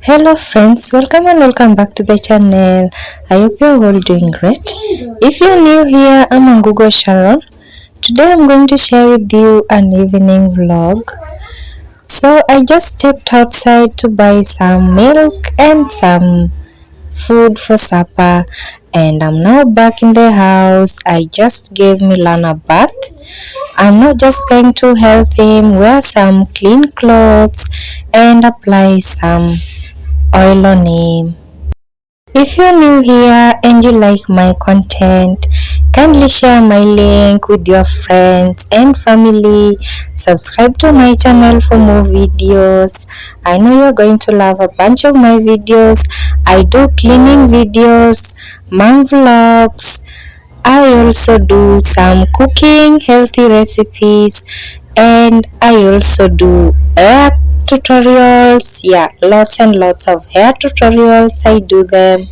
Hello friends, welcome back to the channel. I hope you're all doing great. If you're new here, I'm Angugo Sharon. Today I'm going to share with you an evening vlog. So I just stepped outside to buy some milk and some food for supper, and I'm now back in the house. I just gave Milan a bath. I'm not just going to help him wear some clean clothes and apply some oil on him. If you're new here and you like my content, kindly share my link with your friends and family. Subscribe to my channel for more videos. I know you're going to love a bunch of my videos. I do cleaning videos, mom vlogs. I also do some cooking, healthy recipes, and I also do hair tutorials. Yeah, lots and lots of hair tutorials. I do them,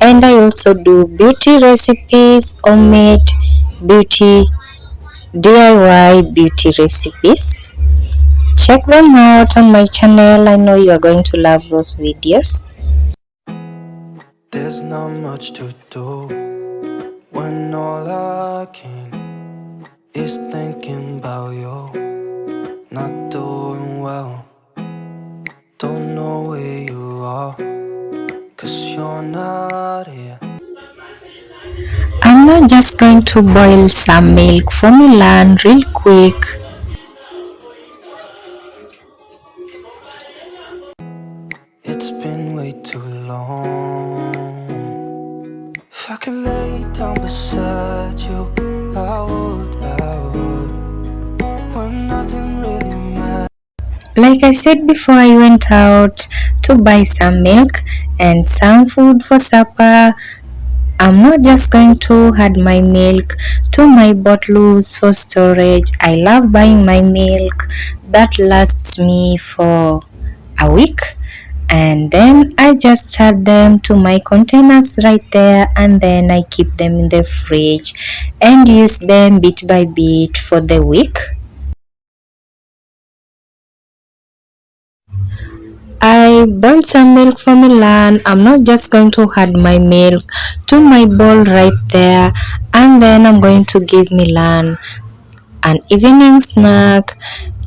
and I also do beauty recipes, homemade beauty, DIY beauty recipes. Check them out on my channel. I know you are going to love those videos. There's not much to do when all I can is thinking about you. Not doing well, don't know where you are, 'cause you're not here. I'm not just going to boil some milk for Milan real quick. It's been way too long. If I could lay down beside you, I would, when nothing really matters. Like I said before, I went out to buy some milk and some food for supper. I'm not just going to add my milk to my bottles for storage. I love buying my milk that lasts me for a week, and then I just add them to my containers right there, and then I keep them in the fridge and use them bit by bit for the week. I boiled some milk for Milan. I'm not just going to add my milk to my bowl right there, and then I'm going to give Milan an evening snack.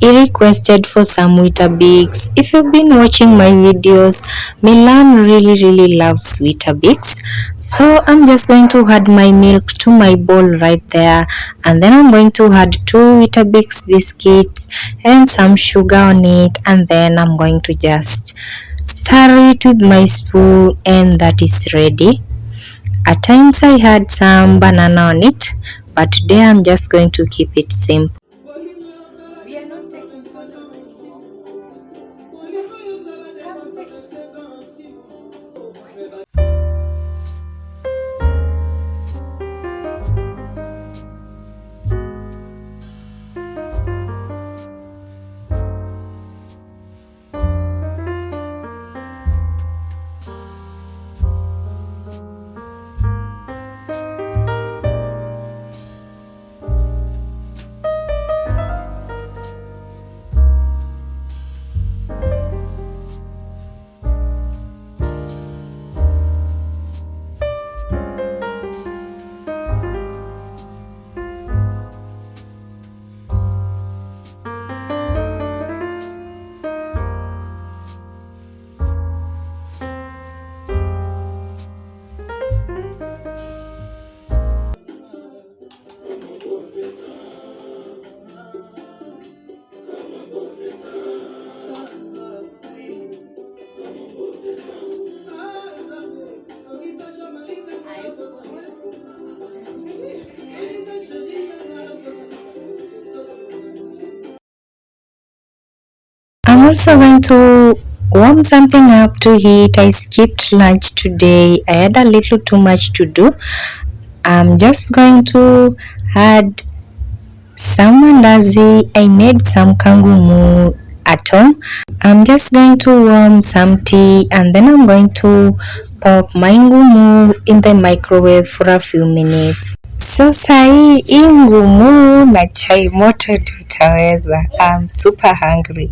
He requested for some Weetabix. If you've been watching my videos, Milan really loves Weetabix. So I'm just going to add my milk to my bowl right there, and then I'm going to add 2 Weetabix biscuits and some sugar on it, and then I'm going to just stir it with my spoon, and that is ready. At times I had some banana on it, but today I'm just going to keep it simple. We are not taking photos anymore. Come sit. also going to warm something up to eat. I skipped lunch today. I had a little too much to do. I'm just going to add some mandazi. I made some kangumu at home. I'm just going to warm some tea and then I'm going to pop my ngumu in the microwave for a few minutes. So sahi hii ngumu na chai moto ndio utaweza. I'm super hungry.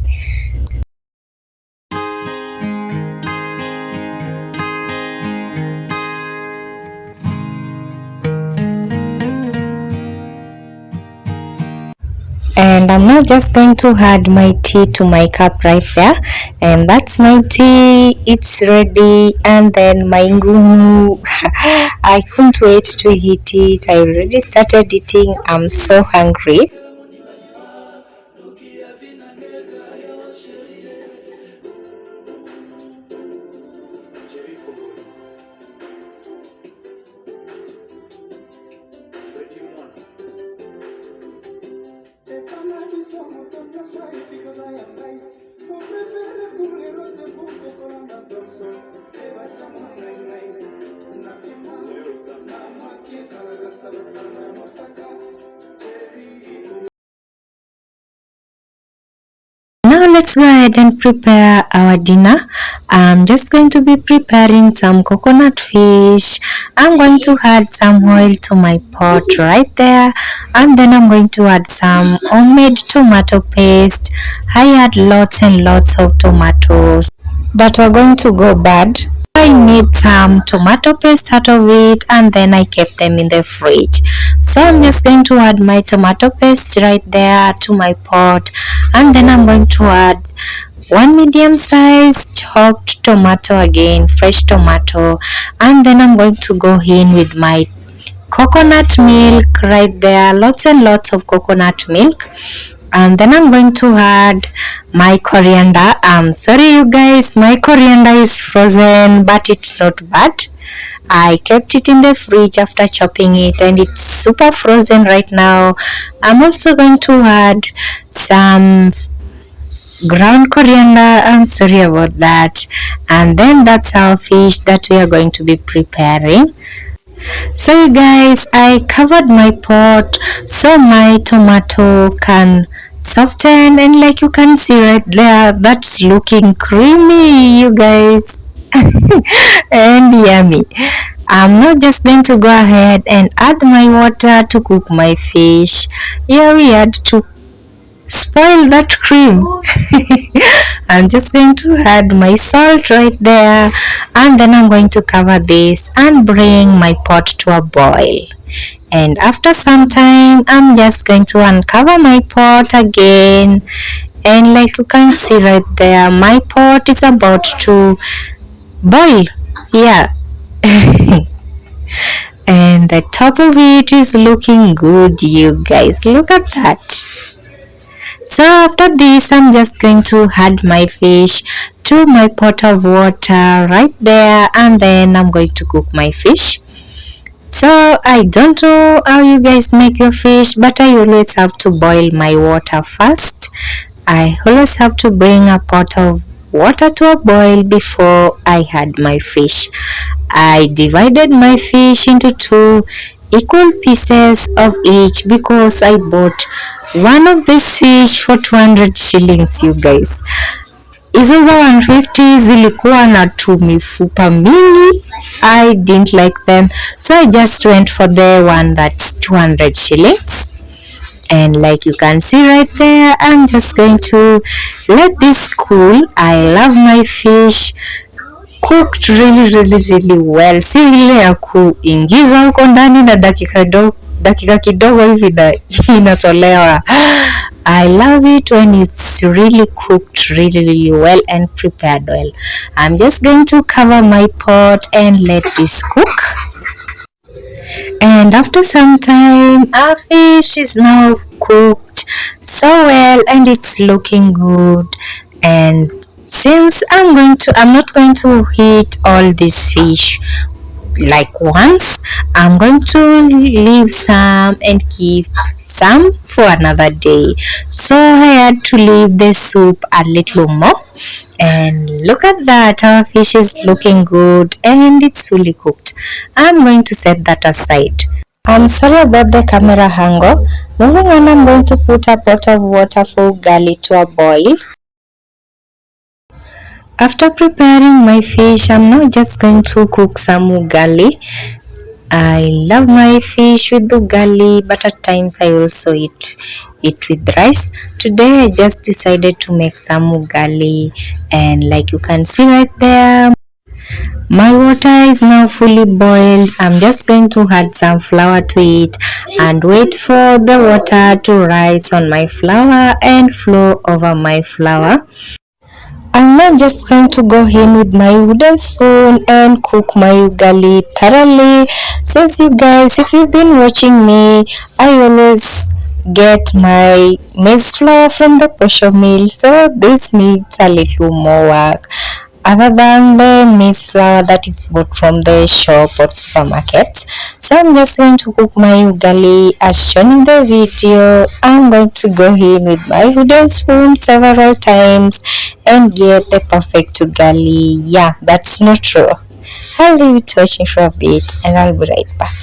And I'm now just going to add my tea to my cup right there, and that's my tea. It's ready. And then my ngumu, I couldn't wait to eat it. I already started eating. I'm so hungry. Now let's go ahead and prepare our dinner. I'm just going to be preparing some coconut fish. I'm going to add some oil to my pot right there, and then I'm going to add some homemade tomato paste. I add lots and lots of tomatoes that are going to go bad. I made some tomato paste out of it and then I kept them in the fridge. So I'm just going to add my tomato paste right there to my pot, and then I'm going to add one medium size chopped tomato, again fresh tomato, and then I'm going to go in with my coconut milk right there, lots and lots of coconut milk. And then I'm going to add my coriander. I'm sorry you guys, my coriander is frozen, but it's not bad. I kept it in the fridge after chopping it and it's super frozen right now. I'm also going to add some ground coriander. I'm sorry about that. And then that's our fish that we are going to be preparing. So you guys, I covered my pot so my tomato can soften, and like you can see right there, that's looking creamy you guys and yummy. I'm now just going to go ahead and add my water to cook my fish. Here we had to spoil that cream. I'm just going to add my salt right there, and then I'm going to cover this and bring my pot to a boil. And after some time, I'm just going to uncover my pot again, and like you can see right there, my pot is about to boil. Yeah. And the top of it is looking good you guys, look at that. So after this, I'm just going to add my fish to my pot of water right there, and then I'm going to cook my fish. So I don't know how you guys make your fish, but I always have to boil my water first. I always have to bring a pot of water to a boil before I add my fish. I divided my fish into 2 equal pieces of each because I bought one of this fish for 200 shillings you guys. Hizo za 150 zilikuwa na tumifupa mingi. I didn't like them, so I just went for the one that's 200 shillings. And like you can see right there, I'm just going to let this cool. I love my fish cooked really well, si ile ya kuingiza huko ndani na dakika kidogo hivi inatolewa. I love it when it's really cooked really well and prepared well. I'm just going to cover my pot and let this cook. And after some time, our fish is now cooked so well and it's looking good. And since I'm not going to eat all this fish like once, I'm going to leave some and keep some for another day. So I had to leave the soup a little more. And look at that, our fish is looking good and it's fully cooked. I'm going to set that aside. I'm sorry about the camera angle. Moving on, I'm going to put a pot of water for ugali to a boil. After preparing my fish, I'm now just going to cook some ugali. I love my fish with ugali, but at times I also eat it with rice. Today I just decided to make some ugali, and like you can see right there, my water is now fully boiled. I'm just going to add some flour to it and wait for the water to rise on my flour and flow over my flour. I'm now just going to go in with my wooden spoon and cook my ugali thoroughly. Since you guys, if you've been watching me, I always get my maize flour from the posho mill, so this needs a little more work other than the maize flour that is bought from the shop or supermarket. So I'm just going to cook my ugali as shown in the video. I'm going to go in with my wooden spoon several times and get the perfect ugali. Yeah, that's not true. I'll leave it watching for a bit and I'll be right back.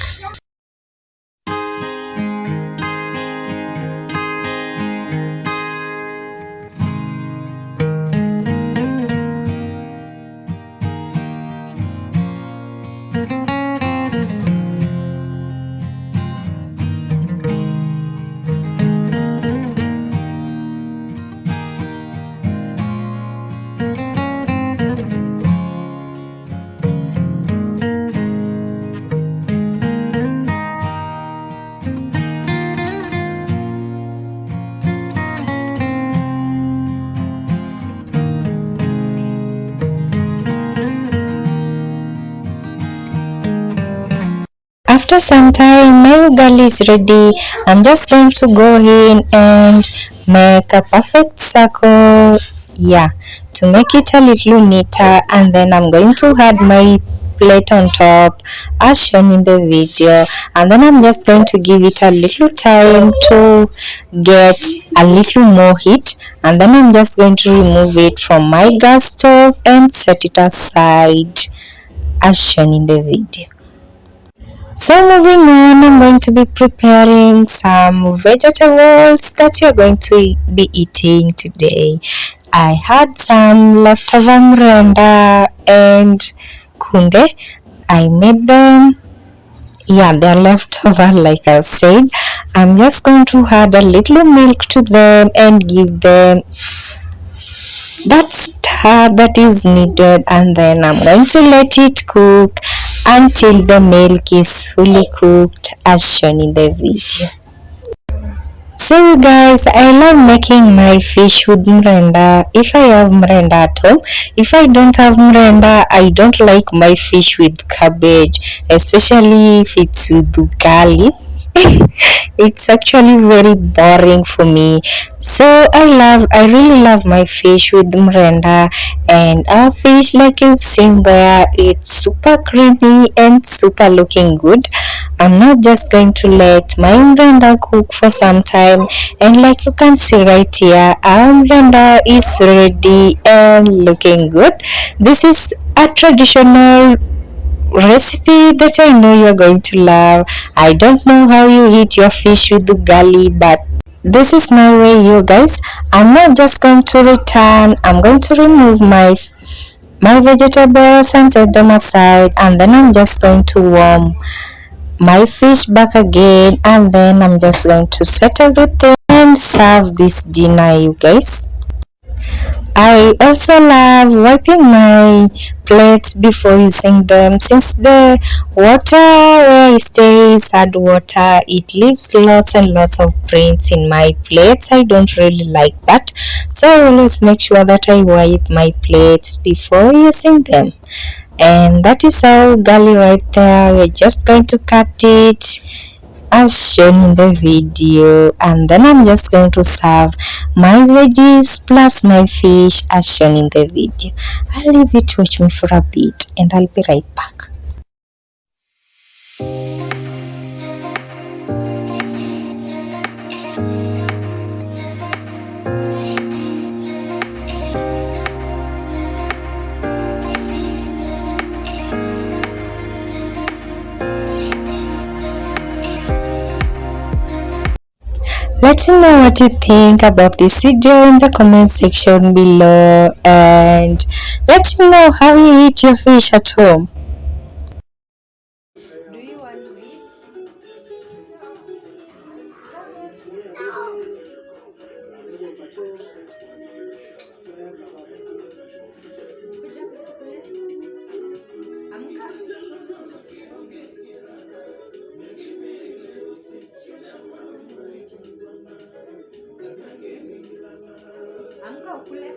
After some time, my ugali is ready. I'm just going to go in and make a perfect circle, yeah, to make it a little neater, and then I'm going to add my plate on top as shown in the video, and then I'm just going to give it a little time to get a little more heat, and then I'm just going to remove it from my gas stove and set it aside as shown in the video. So moving on, I'm going to be preparing some vegetables that you're going to be eating today. I had some leftover mrenda and kunde. I made them. Yeah, they're leftover like I said. I'm just going to add a little milk to them and give them that stir that is needed, and then I'm going to let it cook until the milk is fully cooked as shown in the video. So you guys, I love making my fish with mrenda if I have mrenda at home. If I don't have mrenda, I don't like my fish with cabbage, especially if it's with ugali. It's actually very boring for me. So I really love my fish with mrenda, and our fish, like you've seen there, it's super creamy and super looking good. I'm not just going to let my mrenda cook for some time, and like you can see right here, our mrenda is ready and looking good. This is a traditional recipe that I know you're going to love. I don't know how you eat your fish with ugali, but this is my way, you guys. I'm not just going to return. I'm going to remove my vegetables and set them aside, and then I'm just going to warm my fish back again, and then I'm just going to set everything and serve this dinner, you guys. I also love wiping my plates before using them, since the water where it stays hard water, it leaves lots and lots of prints in my plates. I don't really like that, so I always make sure that I wipe my plates before using them. And that is our ugali right there. We're just going to cut it as shown in the video, and then I'm just going to serve my veggies plus my fish as shown in the video. I'll leave you to watch me for a bit and I'll be right back. Let me know what you think about this video in the comment section below, and let me know how you eat your fish at home. Do you want to eat? Kuja tukule. Amka. Amka ukule.